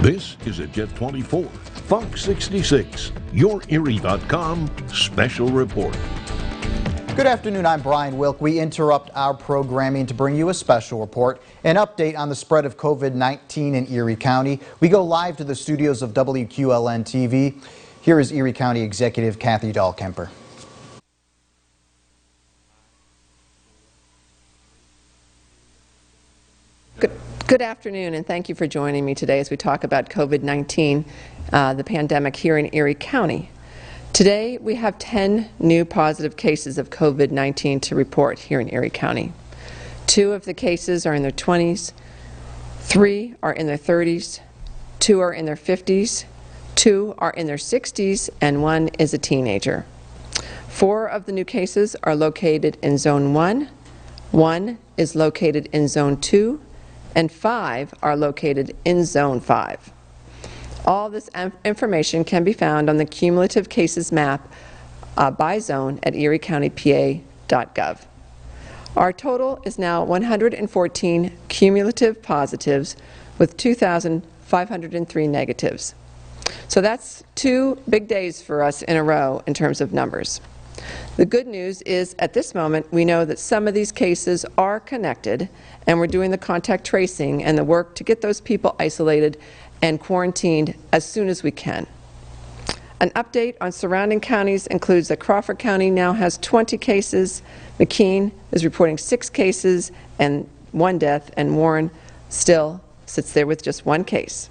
This is at Jet 24, Fox 66, your Erie.com special report. Good afternoon, I'm Brian Wilk. We interrupt our programming to bring you a special report, an update on the spread of COVID-19 in Erie County. We go live to the studios of WQLN TV. Here is Erie County Executive Kathy Dahlkemper. Good afternoon, and thank you for joining me today as we talk about COVID-19, the pandemic here in Erie County. Today, we have 10 new positive cases of COVID-19 to report here in Erie County. 2 of the cases are in their 20s, 3 are in their 30s, 2 are in their 50s, 2 are in their 60s, and 1 is a teenager. 4 of the new cases are located in Zone 1, 1 is located in Zone 2, and 5 are located in Zone 5. All this information can be found on the cumulative cases map by zone at eriecountypa.gov. Our total is now 114 cumulative positives with 2,503 negatives. So that's 2 big days for us in a row in terms of numbers. The good news is, at this moment, we know that some of these cases are connected, and we're doing the contact tracing and the work to get those people isolated and quarantined as soon as we can. An update on surrounding counties includes that Crawford County now has 20 cases, McKean is reporting 6 cases and 1 death, and Warren still sits there with just 1 case.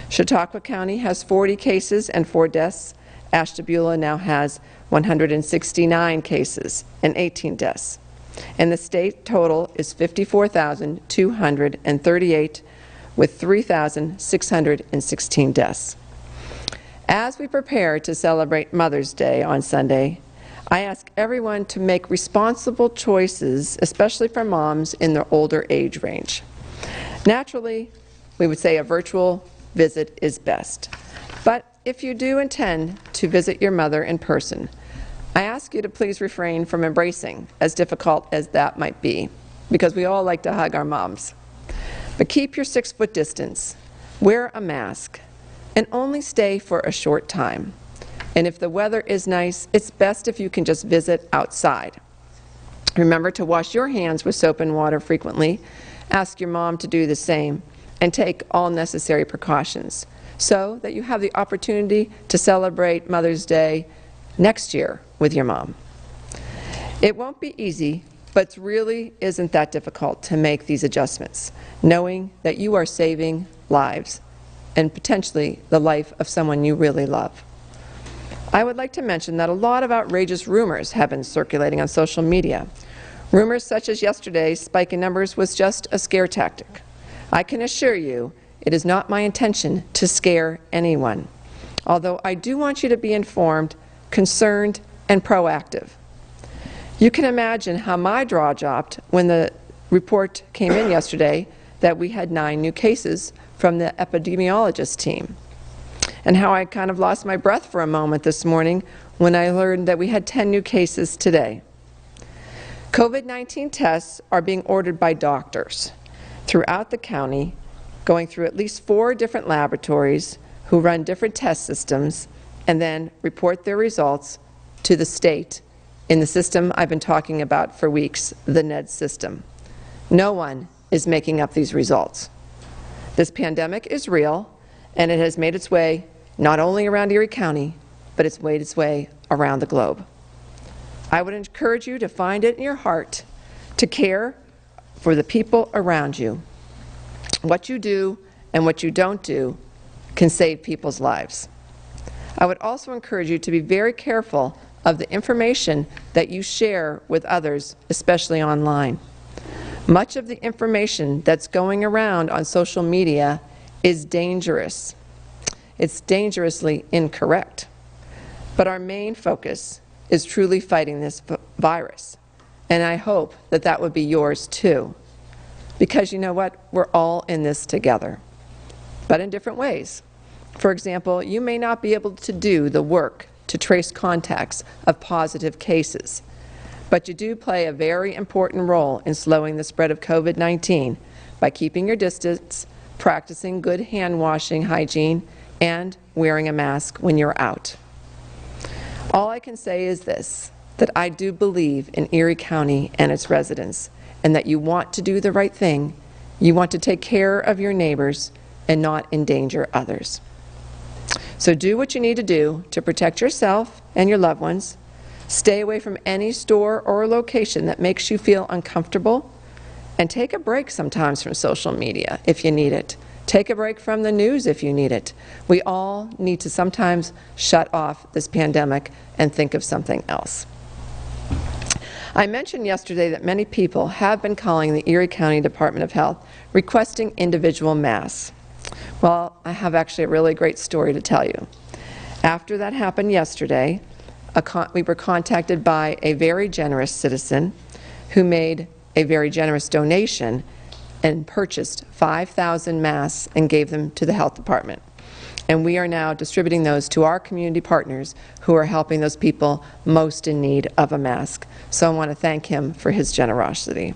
Chautauqua County has 40 cases and 4 deaths. Ashtabula now has 169 cases and 18 deaths. And the state total is 54,238 with 3,616 deaths. As we prepare to celebrate Mother's Day on Sunday, I ask everyone to make responsible choices, especially for moms in the older age range. Naturally, we would say a virtual visit is best. But if you do intend to visit your mother in person, I ask you to please refrain from embracing, as difficult as that might be, because we all like to hug our moms. But keep your 6-foot distance, wear a mask, and only stay for a short time. And if the weather is nice, it's best if you can just visit outside. Remember to wash your hands with soap and water frequently, ask your mom to do the same, and take all necessary precautions so that you have the opportunity to celebrate Mother's Day next year with your mom. It won't be easy, but it really isn't that difficult to make these adjustments, knowing that you are saving lives and potentially the life of someone you really love. I would like to mention that a lot of outrageous rumors have been circulating on social media. Rumors such as yesterday's spike in numbers was just a scare tactic. I can assure you it is not my intention to scare anyone, although I do want you to be informed, concerned, and proactive. You can imagine how my jaw dropped when the report came in yesterday that we had 9 new cases from the epidemiologist team, and how I kind of lost my breath for a moment this morning when I learned that we had 10 new cases today. COVID-19 tests are being ordered by doctors throughout the county, going through at least 4 different laboratories who run different test systems and then report their results to the state in the system I've been talking about for weeks, the NED system. No one is making up these results. This pandemic is real, and it has made its way not only around Erie County, but it's made its way around the globe. I would encourage you to find it in your heart to care for the people around you. What you do and what you don't do can save people's lives. I would also encourage you to be very careful of the information that you share with others, especially online. Much of the information that's going around on social media is dangerous. It's dangerously incorrect. But our main focus is truly fighting this virus. And I hope that that would be yours too. Because you know what? We're all in this together, but in different ways. For example, you may not be able to do the work to trace contacts of positive cases, but you do play a very important role in slowing the spread of COVID-19 by keeping your distance, practicing good hand washing hygiene, and wearing a mask when you're out. All I can say is this, that I do believe in Erie County and its residents, and that you want to do the right thing, you want to take care of your neighbors and not endanger others. So do what you need to do to protect yourself and your loved ones. Stay away from any store or location that makes you feel uncomfortable, and take a break sometimes from social media if you need it. Take a break from the news if you need it. We all need to sometimes shut off this pandemic and think of something else. I mentioned yesterday that many people have been calling the Erie County Department of Health requesting individual masks. Well, I have actually a really great story to tell you. After that happened yesterday, we were contacted by a very generous citizen who made a very generous donation and purchased 5,000 masks and gave them to the health department. And we are now distributing those to our community partners who are helping those people most in need of a mask. So I want to thank him for his generosity.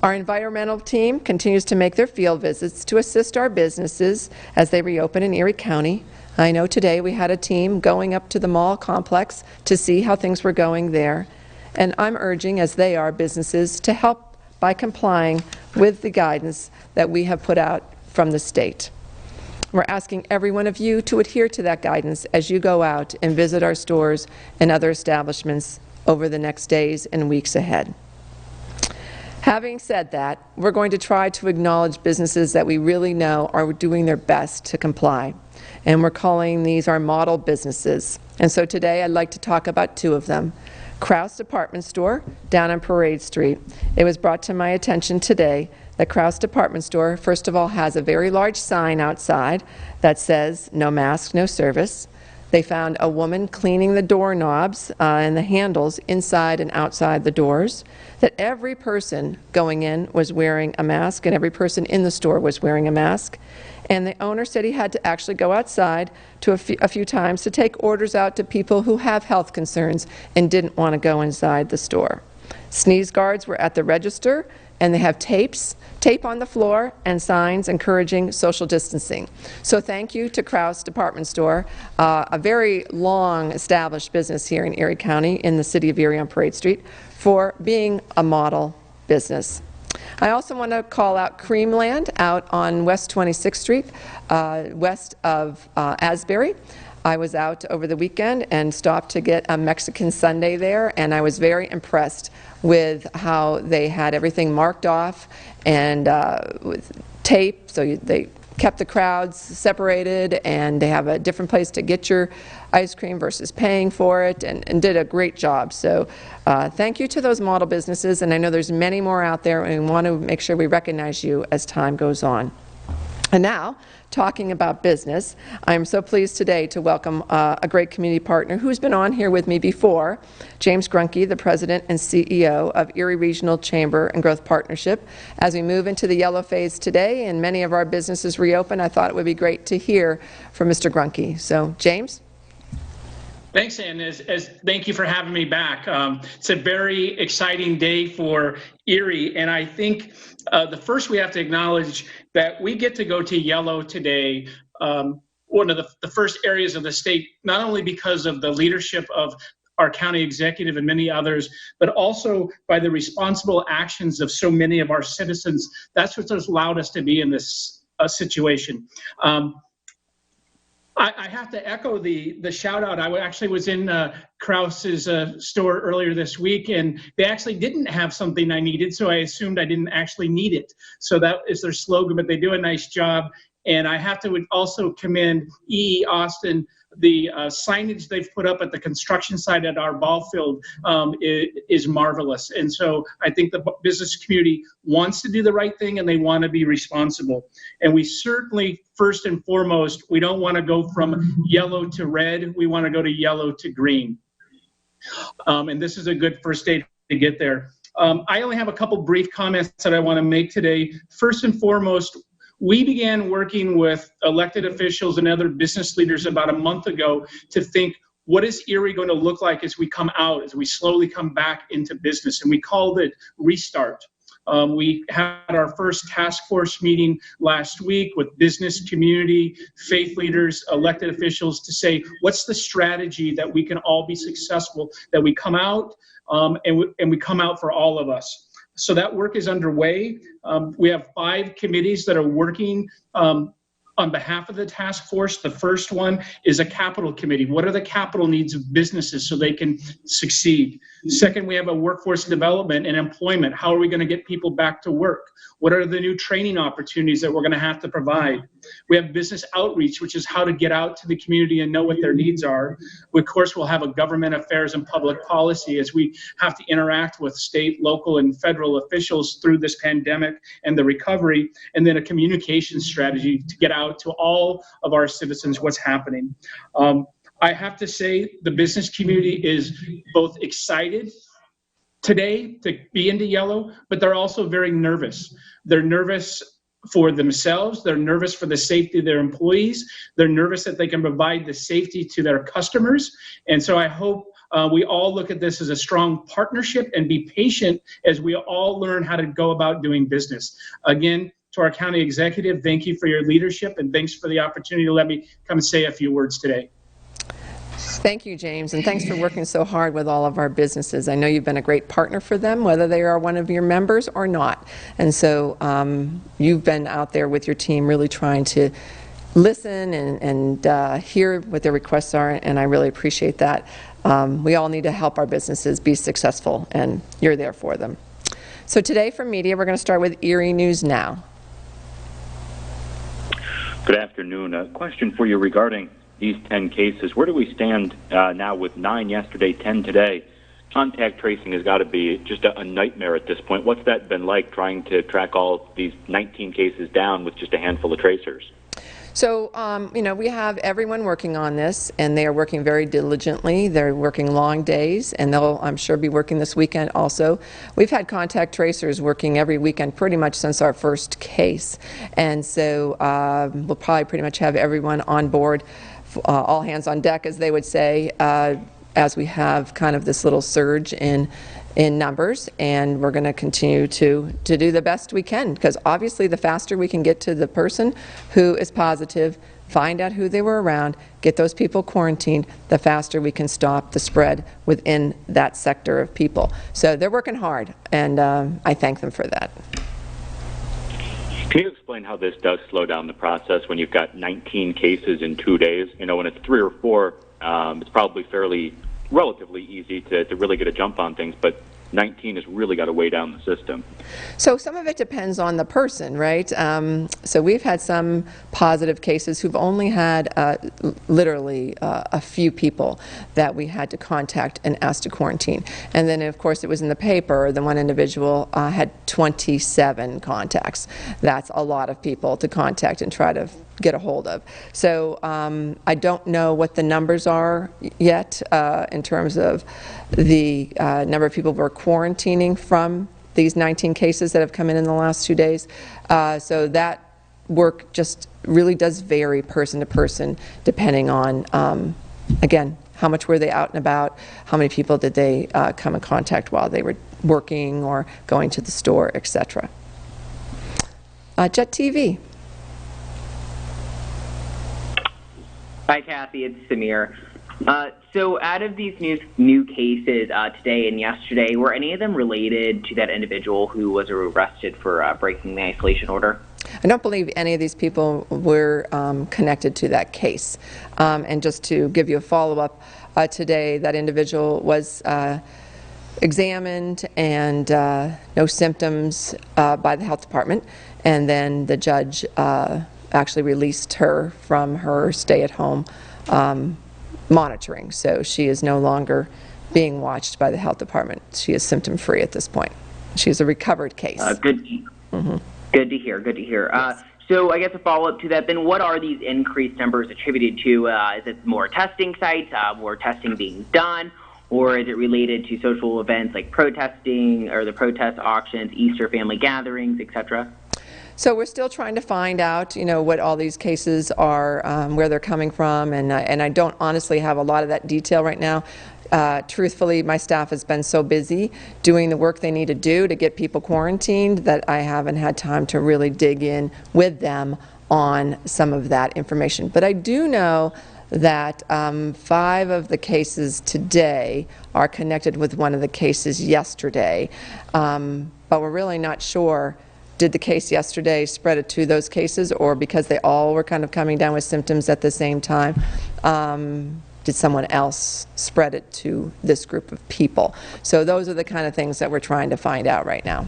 Our environmental team continues to make their field visits to assist our businesses as they reopen in Erie County. I know today we had a team going up to the mall complex to see how things were going there. And I'm urging, as they are, businesses to help by complying with the guidance that we have put out from the state. We're asking every one of you to adhere to that guidance as you go out and visit our stores and other establishments over the next days and weeks ahead. Having said that, we're going to try to acknowledge businesses that we really know are doing their best to comply. And we're calling these our model businesses. And so today I'd like to talk about two of them. Krause Department Store down on Parade Street. It was brought to my attention today that Krause Department Store, first of all, has a very large sign outside that says, "No mask, no service." They found a woman cleaning the doorknobs and the handles inside and outside the doors, that every person going in was wearing a mask and every person in the store was wearing a mask. And the owner said he had to actually go outside to a few times to take orders out to people who have health concerns and didn't want to go inside the store. Sneeze guards were at the register, and they have tape on the floor and signs encouraging social distancing. So thank you to Krause Department Store, a very long established business here in Erie County in the city of Erie on Parade Street, for being a model business. I also want to call out Creamland out on West 26th Street, west of Asbury. I was out over the weekend and stopped to get a Mexican sundae there, and I was very impressed with how they had everything marked off and with tape, so they kept the crowds separated, and they have a different place to get your ice cream versus paying for it, and did a great job. So thank you to those model businesses, and I know there's many more out there, and we want to make sure we recognize you as time goes on. And now, talking about business, I'm so pleased today to welcome a great community partner who's been on here with me before, James Grunke, the President and CEO of Erie Regional Chamber and Growth Partnership. As we move into the yellow phase today and many of our businesses reopen, I thought it would be great to hear from Mr. Grunke. So, James? Thanks, Ann. Thank you for having me back. It's a very exciting day for Erie, and I think the first we have to acknowledge that we get to go to yellow today, one of the first areas of the state, not only because of the leadership of our county executive and many others, but also by the responsible actions of so many of our citizens. That's what has allowed us to be in this situation. I have to echo the shout out. I actually was in Krause's store earlier this week, and they actually didn't have something I needed, so I assumed I didn't actually need it. So that is their slogan, but they do a nice job. And I have to also commend E.E. Austin. The signage they've put up at the construction site at our ball field is marvelous. And so I think the business community wants to do the right thing, and they want to be responsible. And we certainly, first and foremost, we don't want to go from yellow to red. We want to go to yellow to green. And this is a good first day to get there. I only have a couple brief comments that I want to make today. First and foremost, we began working with elected officials and other business leaders about a month ago to think, what is Erie going to look like as we come out, as we slowly come back into business? And we called it Restart. We had our first task force meeting last week with business community, faith leaders, elected officials to say, what's the strategy that we can all be successful, that we come out and we come out for all of us. So that work is underway. We have 5 committees that are working on behalf of the task force. The first one is a capital committee. What are the capital needs of businesses so they can succeed? Second, we have a workforce development and employment. How are we going to get people back to work? What are the new training opportunities that we're going to have to provide? We have business outreach, which is how to get out to the community and know what their needs are. Of course, we'll have a government affairs and public policy as we have to interact with state, local, and federal officials through this pandemic and the recovery, and then a communication strategy to get out to all of our citizens what's happening. I have to say the business community is both excited today to be into yellow, but they're also very nervous. They're nervous for themselves. They're nervous for the safety of their employees. They're nervous that they can provide the safety to their customers. And so I hope we all look at this as a strong partnership and be patient as we all learn how to go about doing business. Again, to our county executive, thank you for your leadership, and thanks for the opportunity to let me come and say a few words today. Thank you, James, and thanks for working so hard with all of our businesses. I know you've been a great partner for them, whether they are one of your members or not. And so you've been out there with your team really trying to listen and hear what their requests are, and I really appreciate that. We all need to help our businesses be successful, and you're there for them. So today from media, we're going to start with Erie News Now. Good afternoon. A question for you regarding these 10 cases. Where do we stand now with 9 yesterday, 10 today? Contact tracing has got to be just a nightmare at this point. What's that been like, trying to track all these 19 cases down with just a handful of tracers? So, you know, we have everyone working on this, and they are working very diligently. They're working long days, and they'll, I'm sure, be working this weekend also. We've had contact tracers working every weekend pretty much since our first case, and so we'll probably pretty much have everyone on board, all hands on deck, as they would say, as we have kind of this little surge in numbers, and we're going to continue to do the best we can, because obviously the faster we can get to the person who is positive, find out who they were around, get those people quarantined, the faster we can stop the spread within that sector of people. So they're working hard, and I thank them for that. Can you explain how this does slow down the process when you've got 19 cases in 2 days? You know, when it's 3 or 4, it's probably relatively easy to really get a jump on things, but 19 has really got to weigh down the system. So some of it depends on the person, right? So we've had some positive cases who've only had literally a few people that we had to contact and ask to quarantine. And then, of course, it was in the paper. The one individual had 27 contacts. That's a lot of people to contact and try to get a hold of. So I don't know what the numbers are yet in terms of the number of people who are quarantining from these 19 cases that have come in the last 2 days. So that work just really does vary person to person, depending on, again, how much were they out and about, how many people did they come in contact while they were working or going to the store, etc. Jet TV. Hi, Kathy. It's Samir. So out of these new cases today and yesterday, were any of them related to that individual who was arrested for breaking the isolation order? I don't believe any of these people were connected to that case. And just to give you a follow-up, today that individual was examined and no symptoms by the health department, and then the judge actually released her from her stay-at-home monitoring. So she is no longer being watched by the health department. She is symptom-free at this point. She's a recovered case. Good to hear. Good to hear. Yes. So I guess a follow-up to that, then what are these increased numbers attributed to? Is it more testing sites, more testing being done, or is it related to social events like protesting or the protest auctions, Easter family gatherings, etc.? So we're still trying to find out, what all these cases are, where they're coming from, and I don't honestly have a lot of that detail right now. Truthfully, my staff has been so busy doing the work they need to do to get people quarantined that I haven't had time to really dig in with them on some of that information. But I do know that 5 of the cases today are connected with one of the cases yesterday. But we're really not sure, did the case yesterday spread it to those cases, or because they all were kind of coming down with symptoms at the same time, did someone else spread it to this group of people? So those are the kind of things that we're trying to find out right now.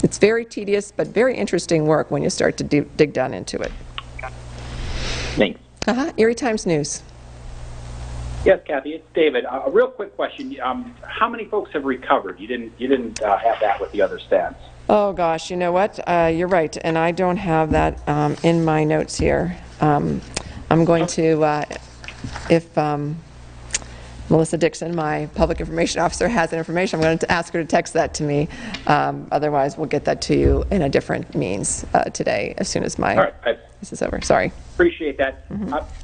It's very tedious, but very interesting work when you start to dig down into it. Thanks. Erie Times News. Yes, Kathy, it's David. A real quick question. How many folks have recovered? You didn't have that with the other stats. Oh gosh, you know what? You're right, and I don't have that in my notes here. I'm going to, if Melissa Dixon, my public information officer, has that information, I'm going to ask her to text that to me. Otherwise, we'll get that to you in a different means today as soon as this is over. Sorry. Appreciate that.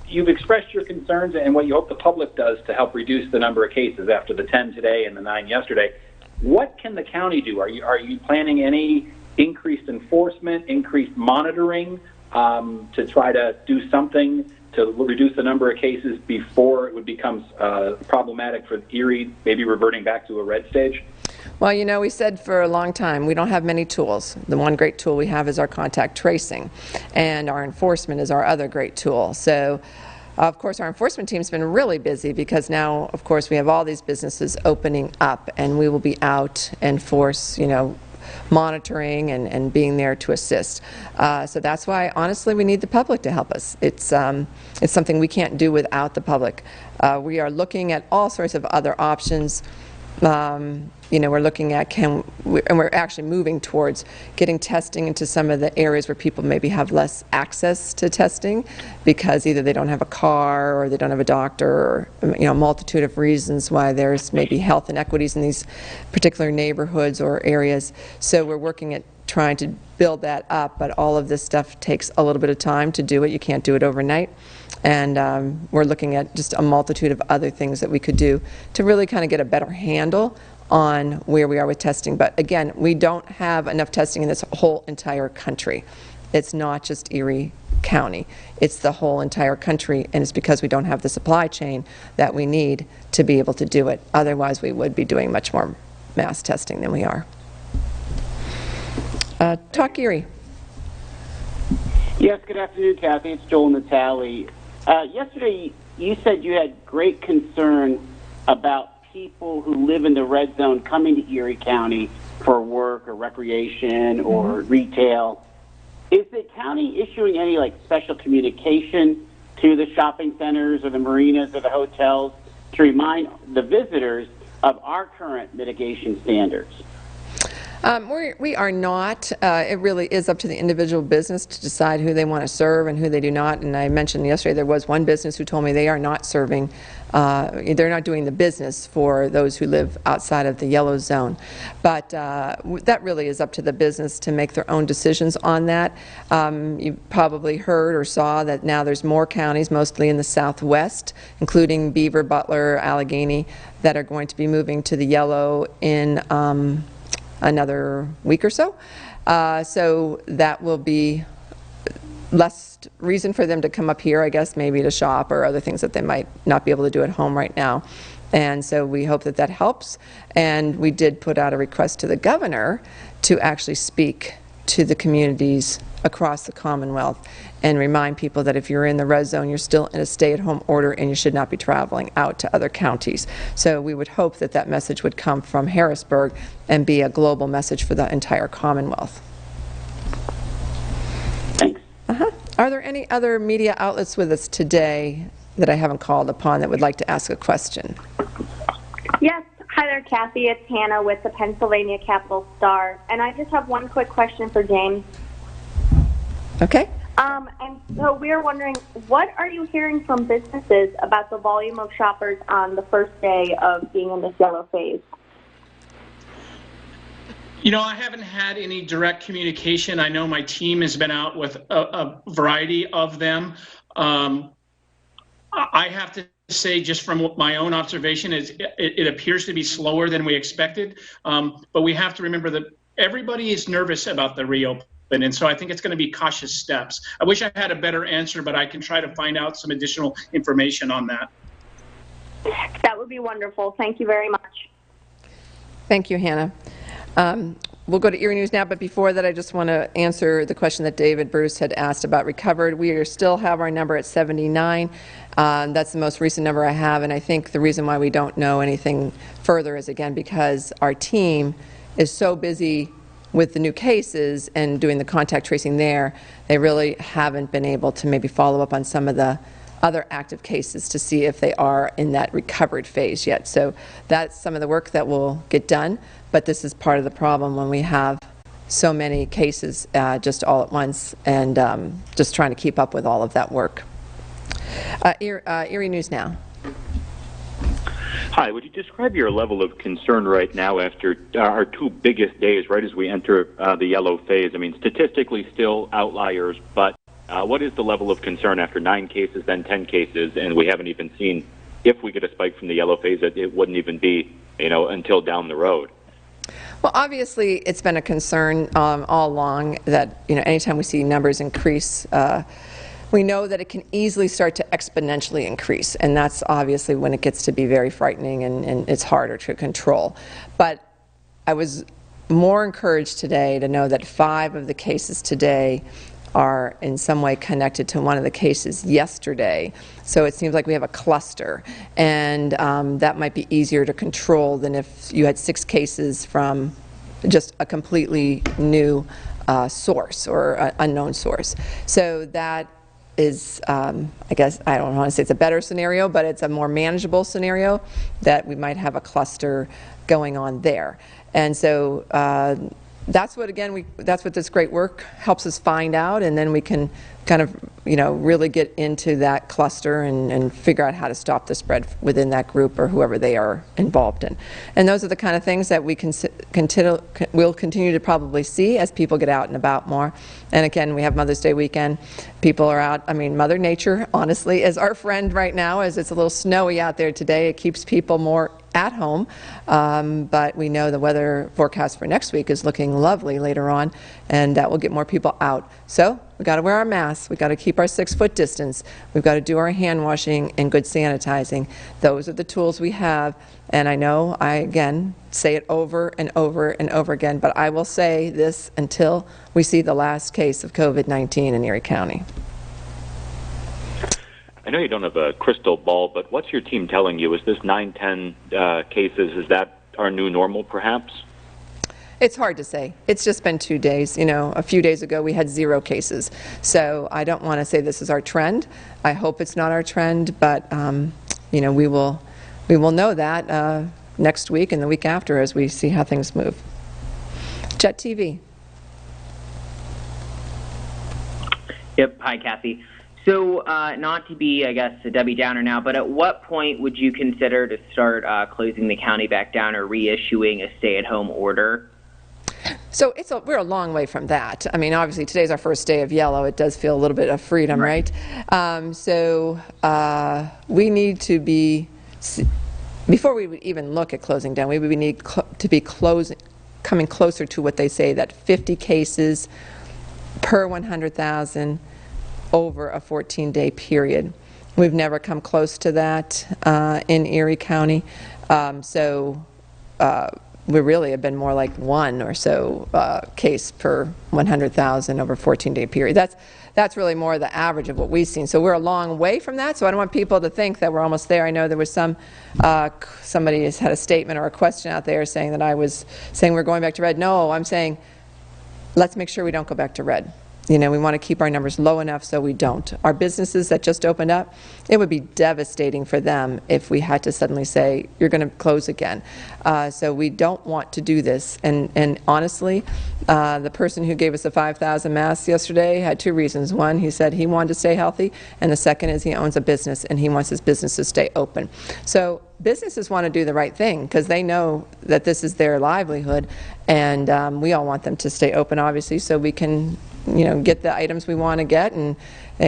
You've expressed your concerns and what you hope the public does to help reduce the number of cases after the 10 today and the 9 yesterday. What can the county do? Are you planning any increased enforcement, increased monitoring to try to do something to reduce the number of cases before it would become problematic for Erie, maybe reverting back to a red stage? Well, you know, we said for a long time we don't have many tools. The one great tool we have is our contact tracing, and our enforcement is our other great tool. So, of course, our enforcement team's been really busy because now, of course, we have all these businesses opening up, and we will be out and force, monitoring and being there to assist. So that's why, honestly, we need the public to help us. It's something we can't do without the public. We are looking at all sorts of other options. We're looking at and we're actually moving towards getting testing into some of the areas where people maybe have less access to testing because either they don't have a car or they don't have a doctor, or a multitude of reasons why there's maybe health inequities in these particular neighborhoods or areas. So we're working at trying to build that up, but all of this stuff takes a little bit of time to do it. You can't do it overnight. And we're looking at just a multitude of other things that we could do to really kind of get a better handle on where we are with testing. But again, we don't have enough testing in this whole entire country. It's not just Erie County. It's the whole entire country, and it's because we don't have the supply chain that we need to be able to do it. Otherwise, we would be doing much more mass testing than we are. Talk Erie. Yes, good afternoon, Kathy. It's Joel Natale. Yesterday, you said you had great concern about people who live in the red zone coming to Erie County for work or recreation or retail. Is the county issuing any special communication to the shopping centers or the marinas or the hotels to remind the visitors of our current mitigation standards? We are not. It really is up to the individual business to decide who they want to serve and who they do not. And I mentioned yesterday there was one business who told me they are not serving, they're not doing the business for those who live outside of the yellow zone. But that really is up to the business to make their own decisions on that. You probably heard or saw that now there's more counties, mostly in the southwest, including Beaver, Butler, Allegheny, that are going to be moving to the yellow in another week or so. So that will be less reason for them to come up here, I guess, maybe to shop or other things that they might not be able to do at home right now. And so we hope that that helps. And we did put out a request to the governor to actually speak to the communities across the Commonwealth and remind people that if you're in the red zone, you're still in a stay-at-home order and you should not be traveling out to other counties. So we would hope that that message would come from Harrisburg and be a global message for the entire Commonwealth. Thanks. Are there any other media outlets with us today that I haven't called upon that would like to ask a question? Yes. Hi there, Kathy. It's Hannah with the Pennsylvania Capital Star. And I just have one quick question for James. Okay. And so we're wondering, what are you hearing from businesses about the volume of shoppers on the first day of being in this yellow phase? I haven't had any direct communication. I know my team has been out with a variety of them. I have to say, just from my own observation, is it appears to be slower than we expected. But we have to remember that everybody is nervous about the reopen. And so I think it's going to be cautious steps. I wish I had a better answer, but I can try to find out some additional information on that. That would be wonderful. Thank you very much. Thank you, Hannah. We'll go to Erie News now, but before that, I just want to answer the question that David Bruce had asked about recovered. We still have our number at 79. That's the most recent number I have, and I think the reason why we don't know anything further is, again, because our team is so busy with the new cases and doing the contact tracing there, they really haven't been able to maybe follow up on some of the other active cases to see if they are in that recovered phase yet. So that's some of the work that will get done, but this is part of the problem when we have so many cases just all at once, and just trying to keep up with all of that work. Erie News now. Hi, would you describe your level of concern right now after our two biggest days, right as we enter the yellow phase? I mean, statistically still outliers, but what is the level of concern after 9 cases, then 10 cases, and we haven't even seen, if we get a spike from the yellow phase, that it wouldn't even be, until down the road? Well, obviously, it's been a concern all along that, anytime we see numbers increase, we know that it can easily start to exponentially increase, and that's obviously when it gets to be very frightening and it's harder to control. But I was more encouraged today to know that 5 of the cases today are in some way connected to one of the cases yesterday. So it seems like we have a cluster, and that might be easier to control than if you had 6 cases from just a completely new source or unknown source. So that is, I guess, I don't want to say it's a better scenario, but it's a more manageable scenario that we might have a cluster going on there. And so that's what, again, that's what this great work helps us find out, and then we can kind of, really get into that cluster and figure out how to stop the spread within that group or whoever they are involved in. And those are the kind of things that we will continue to probably see as people get out and about more. And again, we have Mother's Day weekend. People are out. I mean, Mother Nature, honestly, is our friend right now, as it's a little snowy out there today. It keeps people more at home, but we know the weather forecast for next week is looking lovely later on, and that will get more people out. So we got to wear our masks. We got to keep our 6-foot distance. We've got to do our hand washing and good sanitizing. Those are the tools we have, and I know I again say it over and over and over again, but I will say this until we see the last case of COVID-19 in Erie County. I know you don't have a crystal ball, but what's your team telling you? Is this 9-10 cases, is that our new normal, perhaps? It's hard to say. It's just been 2 days. A few days ago we had 0 cases. So I don't want to say this is our trend. I hope it's not our trend, but we will know that next week and the week after as we see how things move. Jet TV. Yep. Hi, Kathy. So not to be, I guess, a Debbie Downer now, but at what point would you consider to start closing the county back down or reissuing a stay-at-home order? So we're a long way from that. I mean, obviously, today's our first day of yellow. It does feel a little bit of freedom, right? We need to be, before we would even look at closing down, we would need to be coming closer to what they say, that 50 cases per 100,000 over a 14-day period. We've never come close to that in Erie County. We really have been more like 1 or so case per 100,000 over a 14-day period. That's really more the average of what we've seen. So we're a long way from that. So I don't want people to think that we're almost there. I know there was somebody has had a statement or a question out there saying that I was saying we're going back to red. No, I'm saying let's make sure we don't go back to red. We want to keep our numbers low enough so we don't. Our businesses that just opened up, it would be devastating for them if we had to suddenly say, you're going to close again. So we don't want to do this. And honestly, the person who gave us the 5,000 masks yesterday had 2 reasons. One, he said he wanted to stay healthy, and the second is he owns a business and he wants his business to stay open. So businesses want to do the right thing because they know that this is their livelihood, and we all want them to stay open, obviously, so we can get the items we want to get and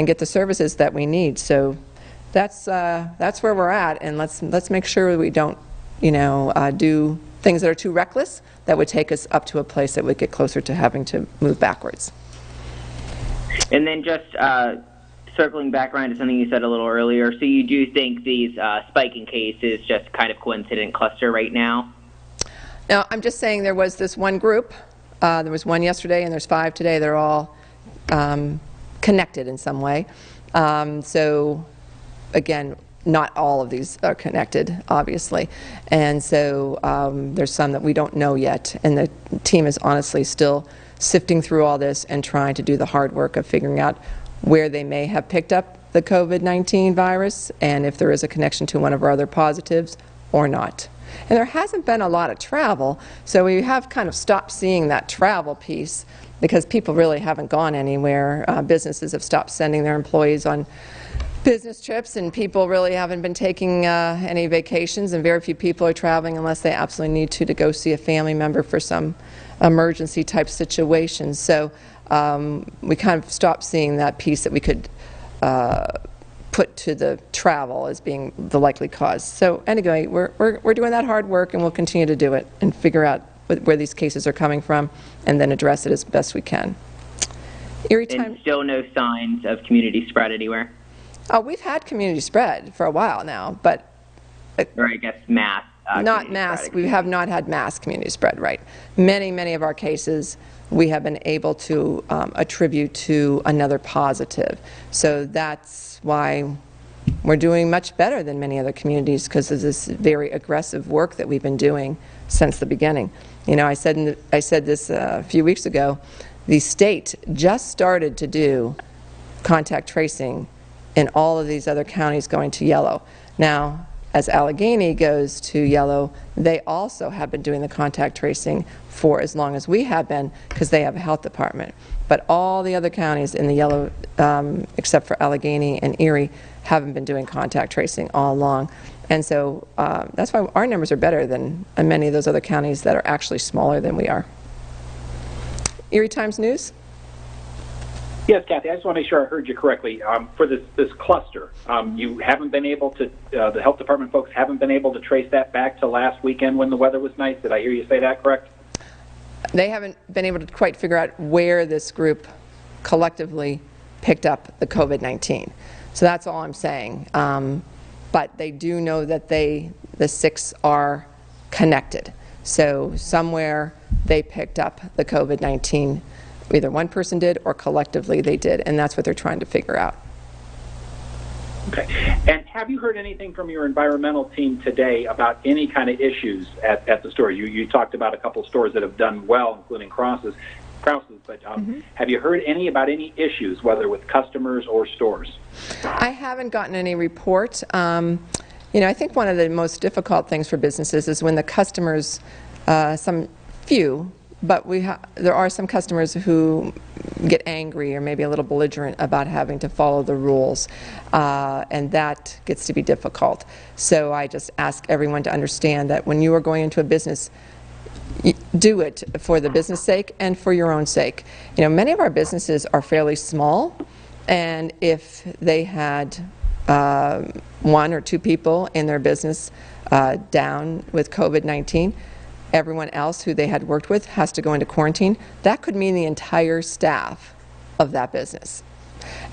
get the services that we need. So that's where we're at, and let's make sure we don't, do things that are too reckless that would take us up to a place that would get closer to having to move backwards. And then just circling back around to something you said a little earlier, so you do think these spiking cases just kind of coincident cluster right now? No, I'm just saying there was this one group. There was one yesterday, and there's 5 today. They're all connected in some way. So, again, not all of these are connected, obviously. And so there's some that we don't know yet. And the team is honestly still sifting through all this and trying to do the hard work of figuring out where they may have picked up the COVID-19 virus and if there is a connection to one of our other positives or not. And there hasn't been a lot of travel, so we have kind of stopped seeing that travel piece because people really haven't gone anywhere. Businesses have stopped sending their employees on business trips, and people really haven't been taking any vacations, and very few people are traveling unless they absolutely need to go see a family member for some emergency type situation. So we kind of stopped seeing that piece that we could put to the travel as being the likely cause. So anyway, we're doing that hard work, and we'll continue to do it and figure out where these cases are coming from and then address it as best we can. Erie time. And still no signs of community spread anywhere? We've had community spread for a while now, but or I guess mass. Not mass. We have not had mass community spread, right? Many of our cases we have been able to attribute to another positive. So that's why we're doing much better than many other communities, because of this very aggressive work that we've been doing since the beginning. I said this a few weeks ago. The state just started to do contact tracing in all of these other counties going to yellow. Now, as Allegheny goes to yellow, they also have been doing the contact tracing for as long as we have been, because they have a health department. But all the other counties in the yellow, except for Allegheny and Erie, haven't been doing contact tracing all along. And so that's why our numbers are better than many of those other counties that are actually smaller than we are. Erie Times News? Yes, Kathy, I just want to make sure I heard you correctly. For this cluster, you haven't been able to, the health department folks haven't been able to trace that back to last weekend when the weather was nice. Did I hear you say that correct? They haven't been able to quite figure out where this group collectively picked up the COVID-19. So that's all I'm saying. But they do know that the 6 are connected. So somewhere they picked up the COVID-19. Either one person did or collectively they did, and that's what they're trying to figure out. Okay. And have you heard anything from your environmental team today about any kind of issues at the store? You talked about a couple stores that have done well, including Krause's, but have you heard about any issues, whether with customers or stores? I haven't gotten any report. I think one of the most difficult things for businesses is when the customers, some few, but there are some customers who get angry or maybe a little belligerent about having to follow the rules, and that gets to be difficult. So I just ask everyone to understand that when you are going into a business, do it for the business sake and for your own sake. Many of our businesses are fairly small, and if they had 1 or 2 people in their business down with COVID-19, everyone else who they had worked with has to go into quarantine. That could mean the entire staff of that business,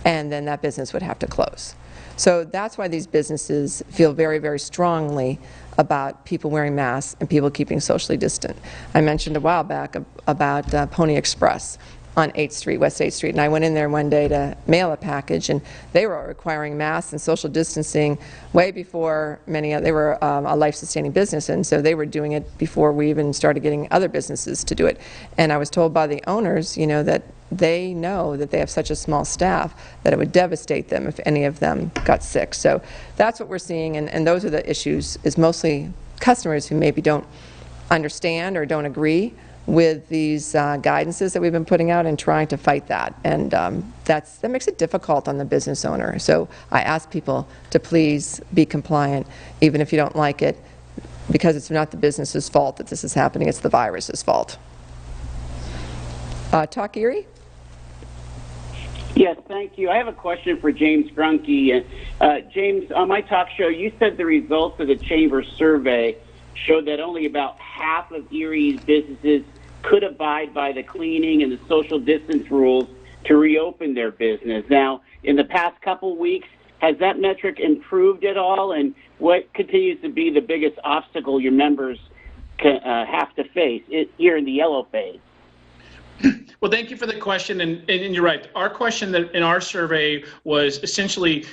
and then that business would have to close. So that's why these businesses feel very, very strongly about people wearing masks and people keeping socially distant. I mentioned a while back about Pony Express on 8th Street, West 8th Street, and I went in there one day to mail a package, and they were requiring masks and social distancing way before they were a life-sustaining business, and so they were doing it before we even started getting other businesses to do it. And I was told by the owners, that they know that they have such a small staff that it would devastate them if any of them got sick. So that's what we're seeing, and those are the issues, is mostly customers who maybe don't understand or don't agree with these guidances that we've been putting out and trying to fight that. And that makes it difficult on the business owner. So I ask people to please be compliant, even if you don't like it, because it's not the business's fault that this is happening, it's the virus's fault. Talk Erie? Yeah, Yes, thank you. I have a question for James Grunke. James, on my talk show, you said the results of the Chamber survey showed that only about half of Erie's businesses could abide by the cleaning and the social distance rules to reopen their business. Now, in the past couple weeks, has that metric improved at all? And what continues to be the biggest obstacle your members have to face here in the yellow phase? Well, thank you for the question, and you're right. Our question that in our survey was essentially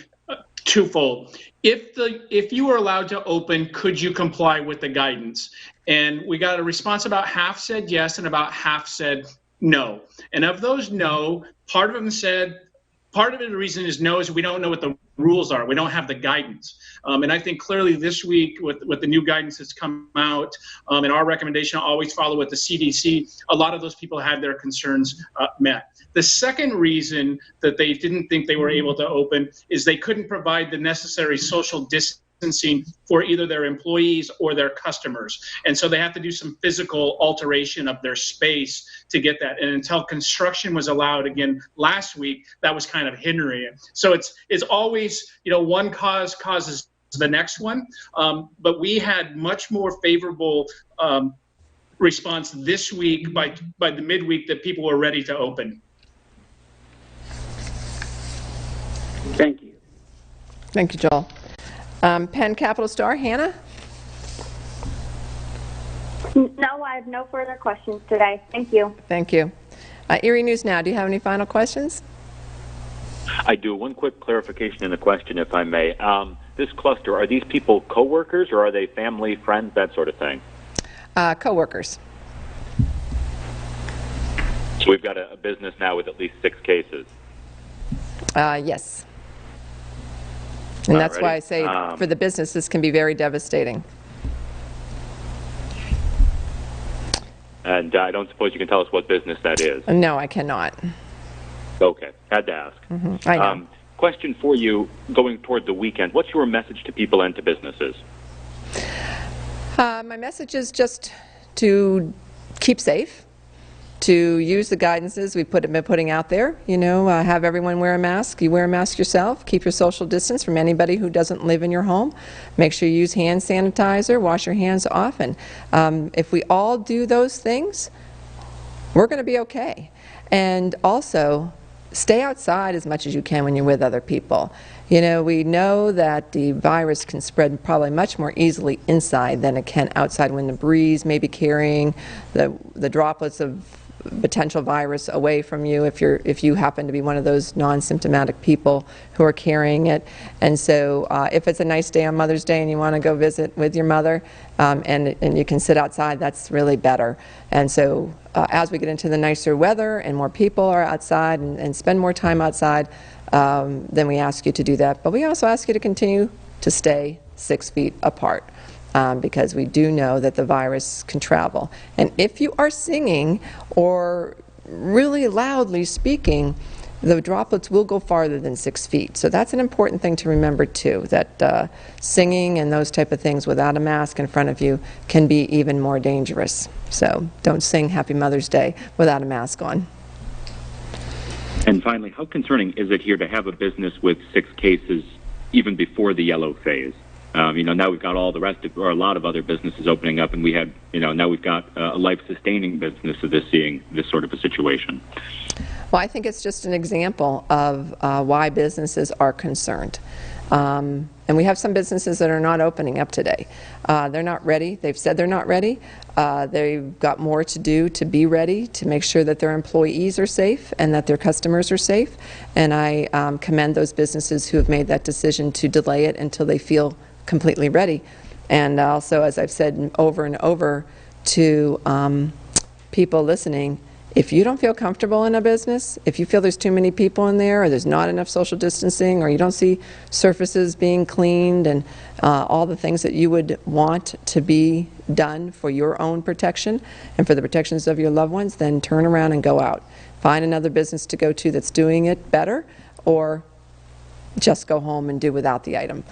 twofold. If you were allowed to open, could you comply with the guidance? And we got a response, about half said yes and about half said no. And of those no, part of the reason is no is we don't know what the rules are. We don't have the guidance. And I think clearly this week with the new guidance that's come out, and our recommendation always follow with the CDC, a lot of those people had their concerns met. The second reason that they didn't think they were able to open is they couldn't provide the necessary social distancing for either their employees or their customers. And so they have to do some physical alteration of their space to get that. And until construction was allowed again last week, that was kind of hindering it. So it's always, one cause causes the next one. But we had much more favorable response this week by the midweek that people were ready to open. Thank you. Thank you, Joel. Penn Capital Star, Hannah? No, I have no further questions today. Thank you. Thank you. Erie News Now, do you have any final questions? I do. One quick clarification in the question, if I may. This cluster, are these people coworkers or are they family, friends, that sort of thing? Coworkers. So we've got a business now with at least 6 cases. Yes. And that's why I say for the business, this can be very devastating. And I don't suppose you can tell us what business that is. No, I cannot. Okay, had to ask. I know. Question for you, going toward the weekend, what's your message to people and to businesses? My message is just to keep safe, to use the guidances we've been putting out there. Have everyone wear a mask. You wear a mask yourself. Keep your social distance from anybody who doesn't live in your home. Make sure you use hand sanitizer. Wash your hands often. If we all do those things, we're going to be okay. And also, stay outside as much as you can when you're with other people. We know that the virus can spread probably much more easily inside than it can outside when the breeze may be carrying the droplets of potential virus away from you if you happen to be one of those non-symptomatic people who are carrying it. And so if it's a nice day on Mother's Day and you want to go visit with your mother and you can sit outside, that's really better. And so as we get into the nicer weather and more people are outside and spend more time outside, then we ask you to do that. But we also ask you to continue to stay 6 feet apart. Because we do know that the virus can travel. And if you are singing or really loudly speaking, the droplets will go farther than 6 feet. So that's an important thing to remember too, that singing and those type of things without a mask in front of you can be even more dangerous. So don't sing Happy Mother's Day without a mask on. And finally, how concerning is it here to have a business with 6 cases even before the yellow phase? Now we've got all the rest of, or a lot of other businesses opening up, and we had, now we've got a life-sustaining business of seeing this sort of a situation. Well, I think it's just an example of why businesses are concerned. And we have some businesses that are not opening up today. They're not ready. They've said they're not ready. They've got more to do to be ready, to make sure that their employees are safe and that their customers are safe. And I commend those businesses who have made that decision to delay it until they feel completely ready. And also, as I've said over and over to people listening, if you don't feel comfortable in a business, if you feel there's too many people in there or there's not enough social distancing or you don't see surfaces being cleaned and all the things that you would want to be done for your own protection and for the protections of your loved ones, then turn around and go out. Find another business to go to that's doing it better, or just go home and do without the item.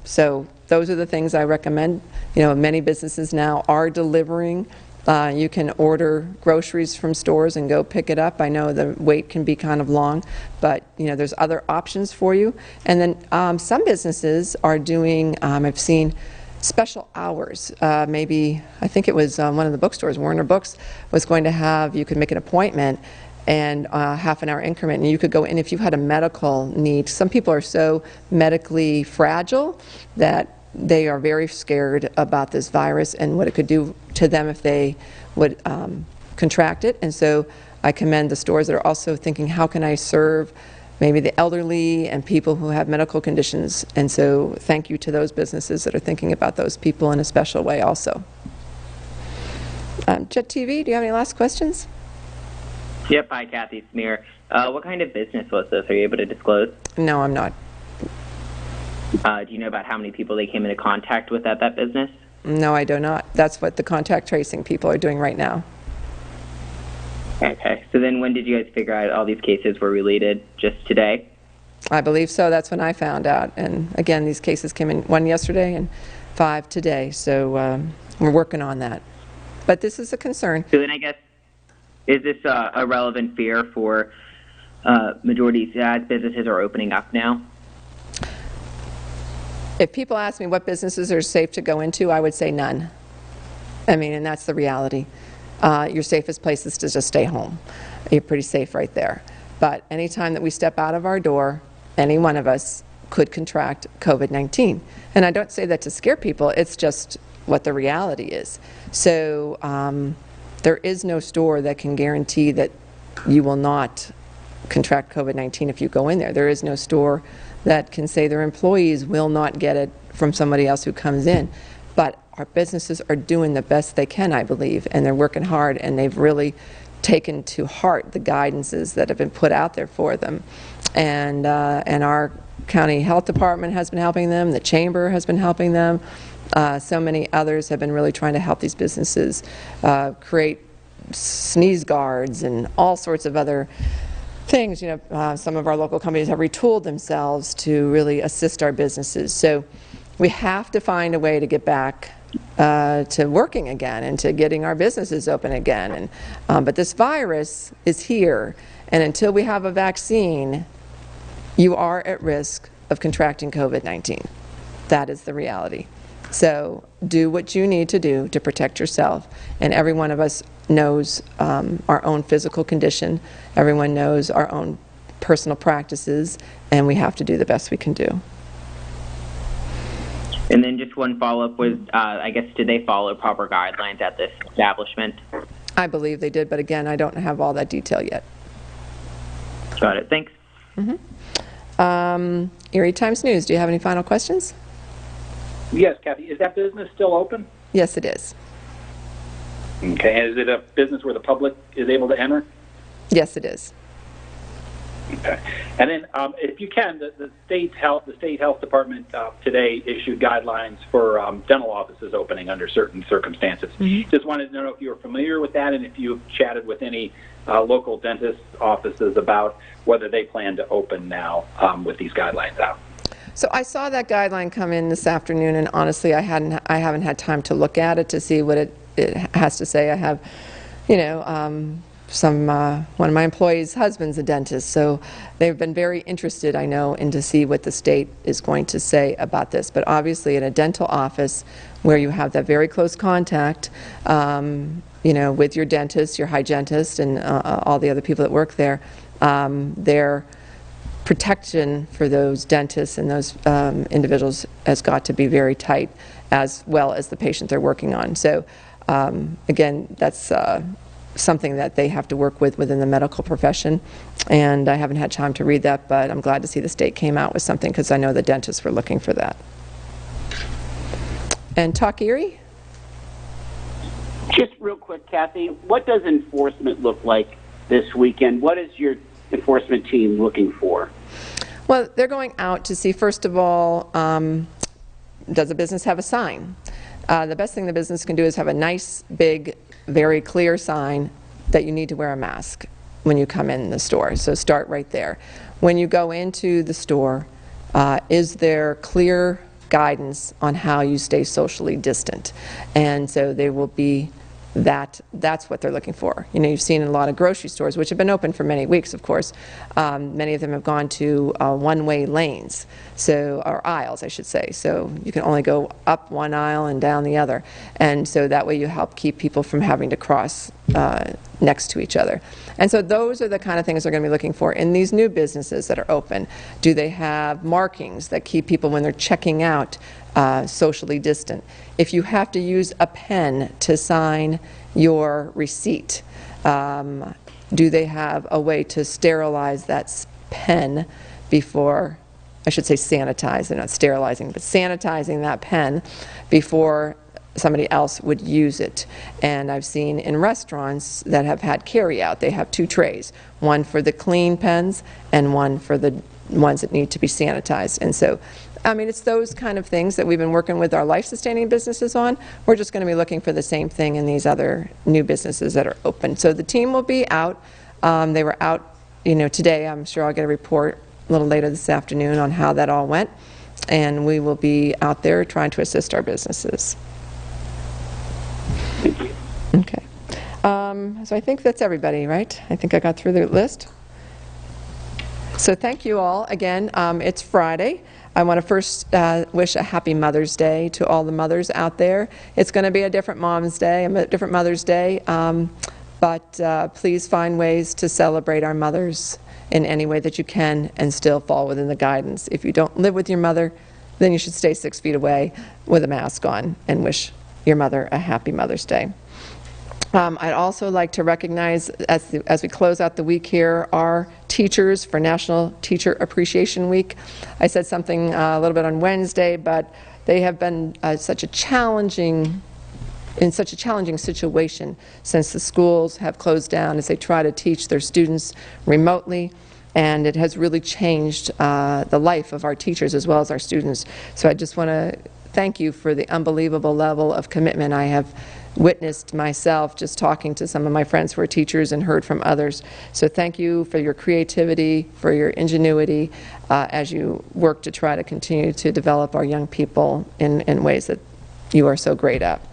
So those are the things I recommend. Many businesses now are delivering You can order groceries from stores and go pick it up. I know the wait can be kind of long, but there's other options for you. And then some businesses are doing, I've seen special hours. Maybe, I think it was one of the bookstores, Warner Books, was going to have, you could make an appointment and half an hour increment, and you could go in if you had a medical need. Some people are so medically fragile that they are very scared about this virus and what it could do to them if they would contract it. And so I commend the stores that are also thinking, how can I serve maybe the elderly and people who have medical conditions? And so thank you to those businesses that are thinking about those people in a special way also. Jet TV, do you have any last questions? Yep. Hi, Kathy. Smear. What kind of business was this? Are you able to disclose? No, I'm not. Do you know about how many people they came into contact with at that business? No, I do not. That's what the contact tracing people are doing right now. Okay. So then when did you guys figure out all these cases were related? Just today? I believe so. That's when I found out. And again, these cases came in 1 yesterday and 5 today. So we're working on that. But this is a concern. So then I guess, is this a relevant fear for majority as businesses are opening up now? If people ask me what businesses are safe to go into, I would say none. I mean, and that's the reality. Your safest place is to just stay home. You're pretty safe right there. But anytime that we step out of our door, any one of us could contract COVID-19. And I don't say that to scare people, it's just what the reality is. So there is no store that can guarantee that you will not contract COVID-19 if you go in there. There is no store that can say their employees will not get it from somebody else who comes in. But our businesses are doing the best they can, I believe, and they're working hard, and they've really taken to heart the guidances that have been put out there for them. And our county health department has been helping them, the chamber has been helping them, so many others have been really trying to help these businesses create sneeze guards and all sorts of other things. Some of our local companies have retooled themselves to really assist our businesses. So we have to find a way to get back to working again and to getting our businesses open again. But this virus is here, and until we have a vaccine, you are at risk of contracting COVID-19. That is the reality. So do what you need to do to protect yourself. And every one of us knows our own physical condition. Everyone knows our own personal practices, and we have to do the best we can do. And then just one follow-up was, I guess, did they follow proper guidelines at this establishment? I believe they did, but again, I don't have all that detail yet. Got it. Thanks. Erie Times News, do you have any final questions? Yes, Kathy. Is that business still open? Yes, it is. Okay. And is it a business where the public is able to enter? Yes, it is. Okay. And then, if you can, the state health department today issued guidelines for dental offices opening under certain circumstances. Just wanted to know if you were familiar with that and if you've chatted with any local dentist offices about whether they plan to open now with these guidelines out. So I saw that guideline come in this afternoon, and honestly, I haven't had time to look at it to see what it has to say. I have, one of my employees' husband's a dentist, so they've been very interested, I know, in to see what the state is going to say about this. But obviously, in a dental office where you have that very close contact, with your dentist, your hygienist, and all the other people that work there, their protection for those dentists and those individuals has got to be very tight, as well as the patient they're working on. So again, that's something that they have to work with within the medical profession, and I haven't had time to read that, but I'm glad to see the state came out with something, because I know the dentists were looking for that. And Talk Erie? Just real quick, Kathy, what does enforcement look like this weekend? What is your enforcement team looking for? Well, they're going out to see, first of all, does a business have a sign? The best thing the business can do is have a nice, big, very clear sign that you need to wear a mask when you come in the store. So start right there. When you go into the store, is there clear guidance on how you stay socially distant? And so there will be that's what they're looking for. You know, you've seen in a lot of grocery stores, which have been open for many weeks, of course, many of them have gone to one-way lanes, or aisles, I should say. So you can only go up one aisle and down the other. And so that way you help keep people from having to cross next to each other. And so those are the kind of things they're going to be looking for in these new businesses that are open. Do they have markings that keep people, when they're checking out, socially distant? If you have to use a pen to sign your receipt, do they have a way to sterilize that pen before, I should say sanitize, they're not sterilizing, but sanitizing that pen before somebody else would use it? And I've seen in restaurants that have had carry-out, they have two trays, one for the clean pens and one for the ones that need to be sanitized. And so, I mean, it's those kind of things that we've been working with our life-sustaining businesses on. We're just going to be looking for the same thing in these other new businesses that are open. So the team will be out. They were out, you know, today. I'm sure I'll get a report a little later this afternoon on how that all went. And we will be out there trying to assist our businesses. Thank you. Okay. So I think that's everybody, right? I think I got through the list. So thank you all. Again, it's Friday. I want to first wish a happy Mother's Day to all the mothers out there. It's going to be a different Mom's Day, a different Mother's Day, but please find ways to celebrate our mothers in any way that you can and still fall within the guidance. If you don't live with your mother, then you should stay 6 feet away with a mask on and wish your mother a happy Mother's Day. I'd also like to recognize, as we close out the week here, our teachers for National Teacher Appreciation Week. I said something a little bit on Wednesday, but they have been in such a challenging situation since the schools have closed down as they try to teach their students remotely. And it has really changed the life of our teachers as well as our students. So I just want to thank you for the unbelievable level of commitment I have witnessed myself just talking to some of my friends who are teachers and heard from others. So thank you for your creativity, for your ingenuity as you work to try to continue to develop our young people in ways that you are so great at.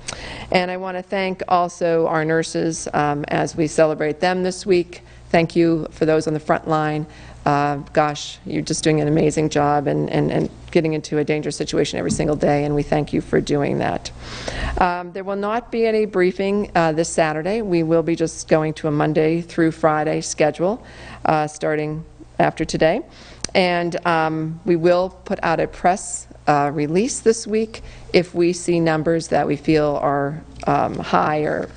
And I want to thank also our nurses as we celebrate them this week. Thank you for those on the front line. Gosh, you're just doing an amazing job and getting into a dangerous situation every single day, and we thank you for doing that. There will not be any briefing this Saturday. We will be just going to a Monday through Friday schedule starting after today. And we will put out a press release this week if we see numbers that we feel are high, or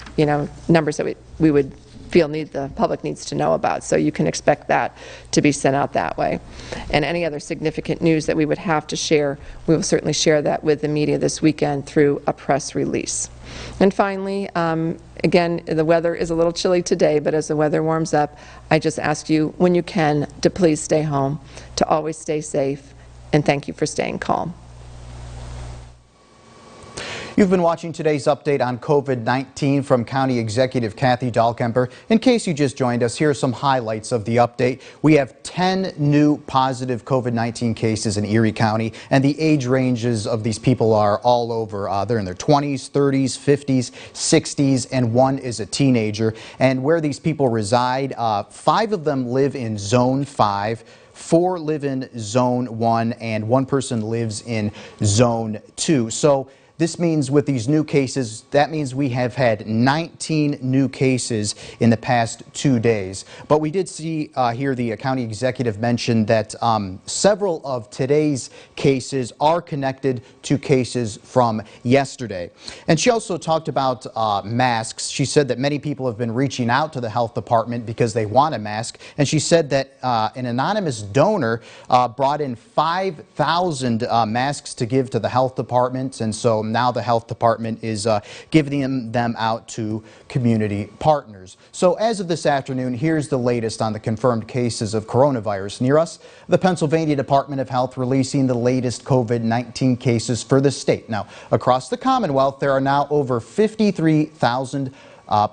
numbers that we would feel the public needs to know about. So you can expect that to be sent out that way. And any other significant news that we would have to share, we will certainly share that with the media this weekend through a press release. And finally, again, the weather is a little chilly today, but as the weather warms up, I just ask you, when you can, to please stay home, to always stay safe, and thank you for staying calm. You've been watching today's update on COVID-19 from County Executive Kathy Dahlkemper. In case you just joined us, here are some highlights of the update. We have 10 new positive COVID-19 cases in Erie County, and the age ranges of these people are all over. They're in their 20s, 30s, 50s, 60s, and one is a teenager. And where these people reside, 5 of them live in Zone 5. 4 live in Zone 1, and 1 person lives in Zone 2. So this means with these new cases, that means we have had 19 new cases in the past 2 days. But we did see here the county executive mention that several of today's cases are connected to cases from yesterday. And she also talked about masks. She said that many people have been reaching out to the health department because they want a mask. And she said that an anonymous donor brought in 5,000 masks to give to the health department. And so now the health department is giving them out to community partners. So as of this afternoon, here's the latest on the confirmed cases of coronavirus near us. The Pennsylvania Department of Health releasing the latest COVID-19 cases for the state. Now, across the Commonwealth, there are now over 53,000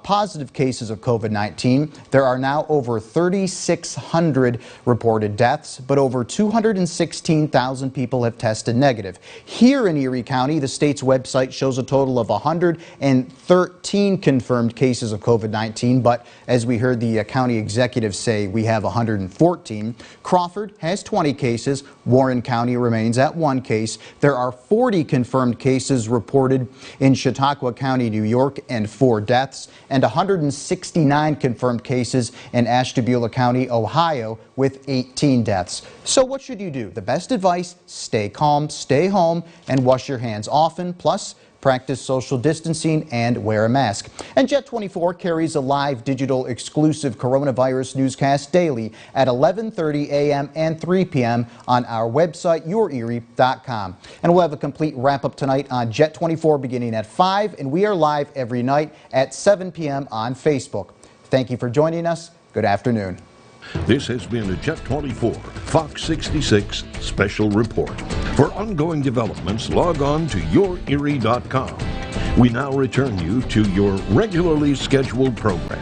positive cases of COVID-19. There are now over 3,600 reported deaths, but over 216,000 people have tested negative. Here in Erie County, the state's website shows a total of 113 confirmed cases of COVID-19, but as we heard the county executive say, we have 114. Crawford has 20 cases. Warren County remains at 1 case. There are 40 confirmed cases reported in Chautauqua County, New York, and 4 deaths, and 169 confirmed cases in Ashtabula County, Ohio, with 18 deaths. So what should you do? The best advice, stay calm, stay home, and wash your hands often, plus practice social distancing and wear a mask. And Jet 24 carries a live digital exclusive coronavirus newscast daily at 11:30 a.m. and 3 p.m. on our website, yourerie.com. And we'll have a complete wrap-up tonight on Jet 24 beginning at 5, and we are live every night at 7 p.m. on Facebook. Thank you for joining us. Good afternoon. This has been a Jet 24 Fox 66 special report. For ongoing developments, log on to yourerie.com. We now return you to your regularly scheduled program.